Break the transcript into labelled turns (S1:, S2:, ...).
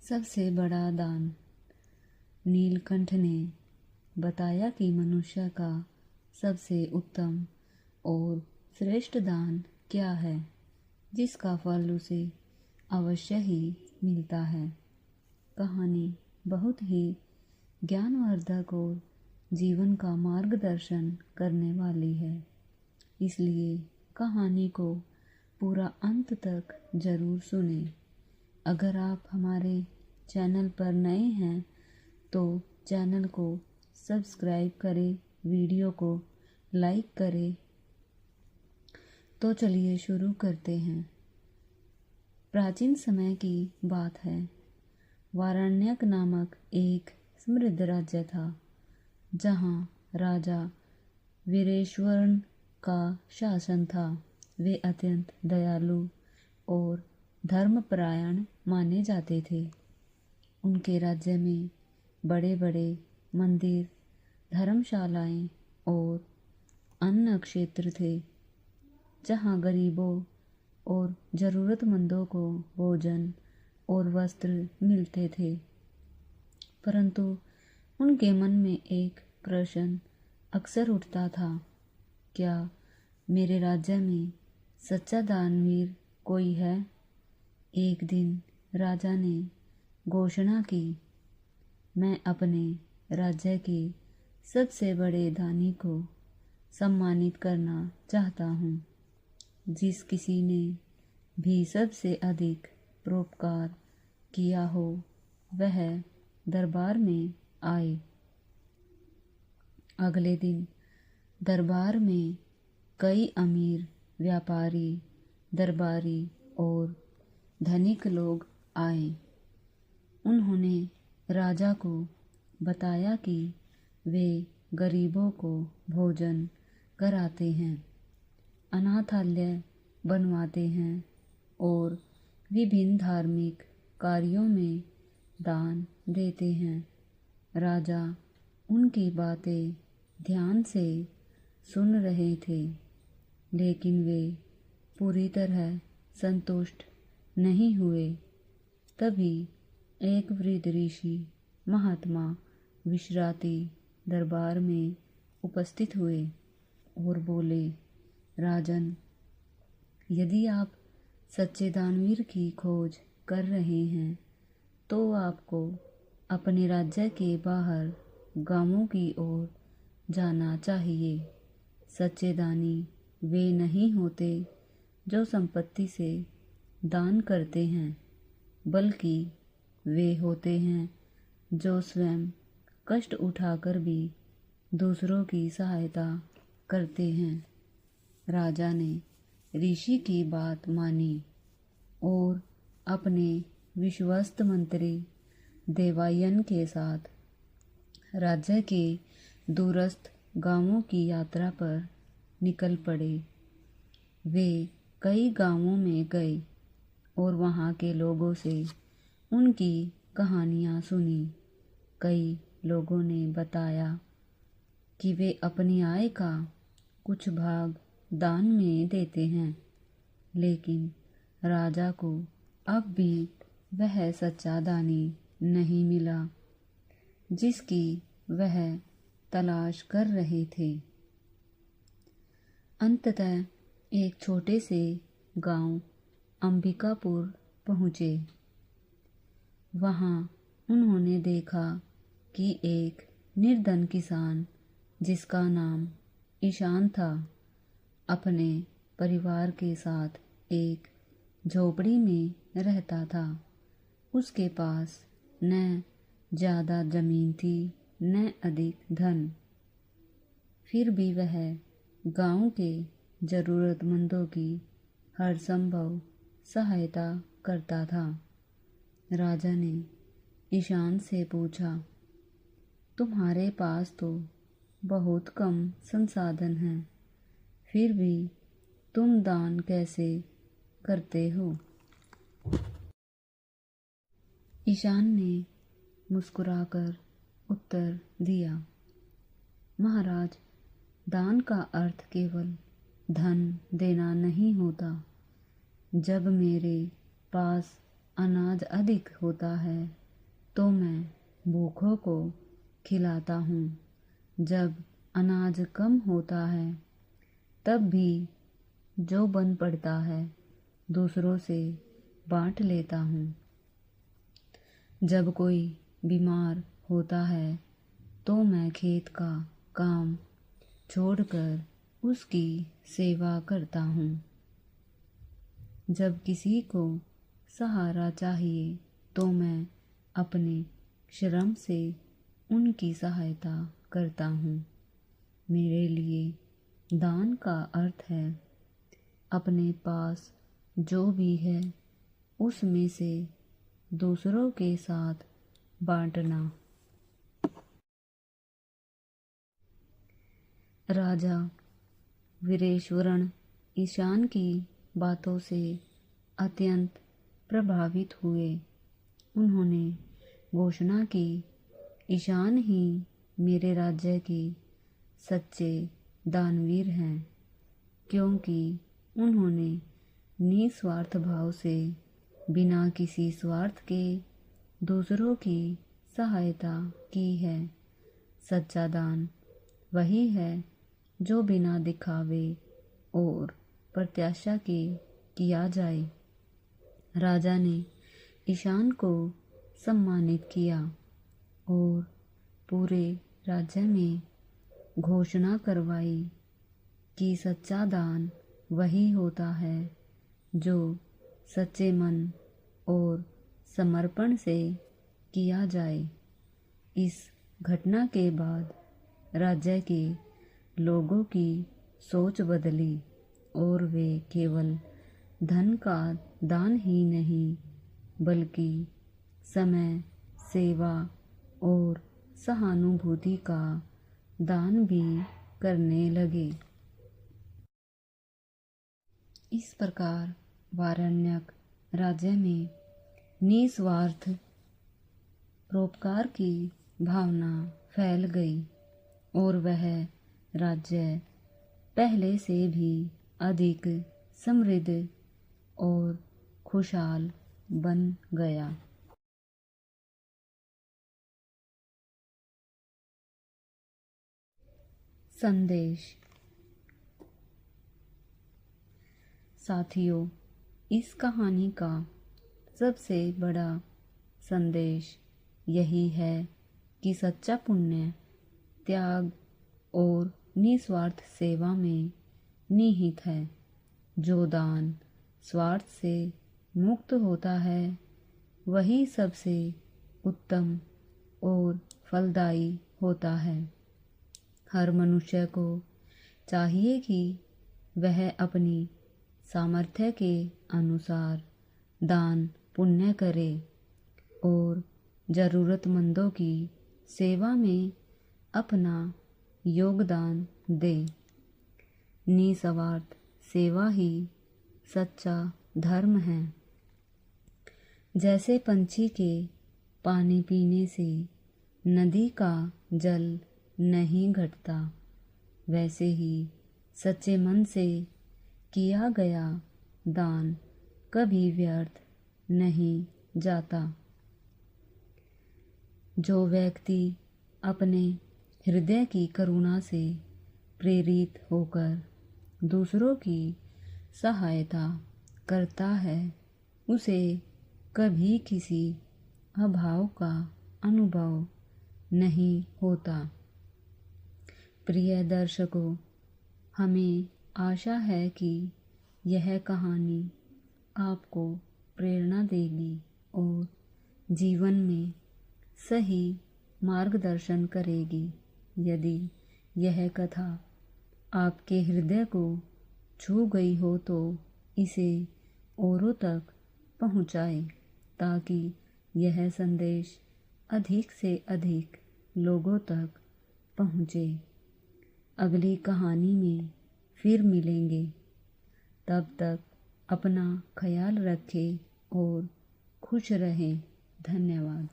S1: सबसे बड़ा दान। नीलकंठ ने बताया कि मनुष्य का सबसे उत्तम और श्रेष्ठ दान क्या है, जिसका फल उसे अवश्य ही मिलता है। कहानी बहुत ही ज्ञानवर्धक और जीवन का मार्गदर्शन करने वाली है, इसलिए कहानी को पूरा अंत तक जरूर सुने। अगर आप हमारे चैनल पर नए हैं तो चैनल को सब्सक्राइब करें, वीडियो को लाइक करें। तो चलिए शुरू करते हैं। प्राचीन समय की बात है। वारण्यक नामक एक समृद्ध राज्य था, जहाँ राजा वीरेश्वरन का शासन था। वे अत्यंत दयालु और धर्मपरायण माने जाते थे। उनके राज्य में बड़े बड़े मंदिर, धर्मशालाएं और अन्न क्षेत्र थे, जहाँ गरीबों और ज़रूरतमंदों को भोजन और वस्त्र मिलते थे। परंतु उनके मन में एक प्रश्न अक्सर उठता था, क्या मेरे राज्य में सच्चा दानवीर कोई है? एक दिन राजा ने घोषणा की, मैं अपने राज्य के सबसे बड़े दानी को सम्मानित करना चाहता हूँ। जिस किसी ने भी सबसे अधिक परोपकार किया हो, वह दरबार में आए। अगले दिन दरबार में कई अमीर व्यापारी, दरबारी और धनिक लोग आए। उन्होंने राजा को बताया कि वे गरीबों को भोजन कराते हैं, अनाथालय बनवाते हैं और विभिन्न धार्मिक कार्यों में दान देते हैं। राजा उनकी बातें ध्यान से सुन रहे थे, लेकिन वे पूरी तरह संतुष्ट नहीं हुए। तभी एक वृद्ध ऋषि महात्मा विश्राती दरबार में उपस्थित हुए और बोले, राजन, यदि आप सच्चे दानवीर की खोज कर रहे हैं तो आपको अपने राज्य के बाहर गांवों की ओर जाना चाहिए। सच्चे दानी वे नहीं होते जो संपत्ति से दान करते हैं, बल्कि वे होते हैं जो स्वयं कष्ट उठाकर भी दूसरों की सहायता करते हैं। राजा ने ऋषि की बात मानी और अपने विश्वस्त मंत्री देवायन के साथ राज्य के दूरस्थ गांवों की यात्रा पर निकल पड़े। वे कई गांवों में गए और वहां के लोगों से उनकी कहानियां सुनी। कई लोगों ने बताया कि वे अपनी आय का कुछ भाग दान में देते हैं, लेकिन राजा को अब भी वह सच्चा दानी नहीं मिला जिसकी वह तलाश कर रहे थे। अंततः एक छोटे से गांव अंबिकापुर पहुँचे। वहाँ उन्होंने देखा कि एक निर्धन किसान, जिसका नाम ईशान था, अपने परिवार के साथ एक झोपड़ी में रहता था। उसके पास न ज़्यादा जमीन थी, न अधिक धन। फिर भी वह गांव के ज़रूरतमंदों की हर संभव सहायता करता था। राजा ने ईशान से पूछा, तुम्हारे पास तो बहुत कम संसाधन हैं, फिर भी तुम दान कैसे करते हो? ईशान ने मुस्कुराकर उत्तर दिया, महाराज, दान का अर्थ केवल धन देना नहीं होता। जब मेरे पास अनाज अधिक होता है तो मैं भूखों को खिलाता हूँ। जब अनाज कम होता है तब भी जो बन पड़ता है दूसरों से बांट लेता हूँ। जब कोई बीमार होता है तो मैं खेत का काम छोड़कर उसकी सेवा करता हूँ। जब किसी को सहारा चाहिए तो मैं अपने श्रम से उनकी सहायता करता हूँ। मेरे लिए दान का अर्थ है अपने पास जो भी है उसमें से दूसरों के साथ बांटना। राजा वीरेश्वरण ईशान की बातों से अत्यंत प्रभावित हुए। उन्होंने घोषणा की, ईशान ही मेरे राज्य के सच्चे दानवीर हैं, क्योंकि उन्होंने निस्वार्थ भाव से बिना किसी स्वार्थ के दूसरों की सहायता की है। सच्चा दान वही है जो बिना दिखावे और प्रत्याशा के किया जाए। राजा ने ईशान को सम्मानित किया और पूरे राज्य में घोषणा करवाई कि सच्चा दान वही होता है जो सच्चे मन और समर्पण से किया जाए। इस घटना के बाद राज्य के लोगों की सोच बदली और वे केवल धन का दान ही नहीं बल्कि समय, सेवा और सहानुभूति का दान भी करने लगे। इस प्रकार वारण्यक राज्य में निस्वार्थ परोपकार की भावना फैल गई और वह राज्य पहले से भी अधिक समृद्ध और खुशहाल बन गया। संदेश। साथियों, इस कहानी का सबसे बड़ा संदेश यही है कि सच्चा पुण्य त्याग और निस्वार्थ सेवा में निहित है। जो दान स्वार्थ से मुक्त होता है वही सबसे उत्तम और फलदायी होता है। हर मनुष्य को चाहिए कि वह अपनी सामर्थ्य के अनुसार दान पुण्य करे और ज़रूरतमंदों की सेवा में अपना योगदान दे। निस्वार्थ सेवा ही सच्चा धर्म है। जैसे पंछी के पानी पीने से नदी का जल नहीं घटता, वैसे ही सच्चे मन से किया गया दान कभी व्यर्थ नहीं जाता। जो व्यक्ति अपने हृदय की करुणा से प्रेरित होकर दूसरों की सहायता करता है उसे कभी किसी अभाव का अनुभव नहीं होता। प्रिय दर्शकों, हमें आशा है कि यह कहानी आपको प्रेरणा देगी और जीवन में सही मार्गदर्शन करेगी। यदि यह कथा आपके हृदय को छू गई हो तो इसे औरों तक पहुँचाएं ताकि यह संदेश अधिक से अधिक लोगों तक पहुँचे। अगली कहानी में फिर मिलेंगे। तब तक अपना ख्याल रखें और खुश रहें। धन्यवाद।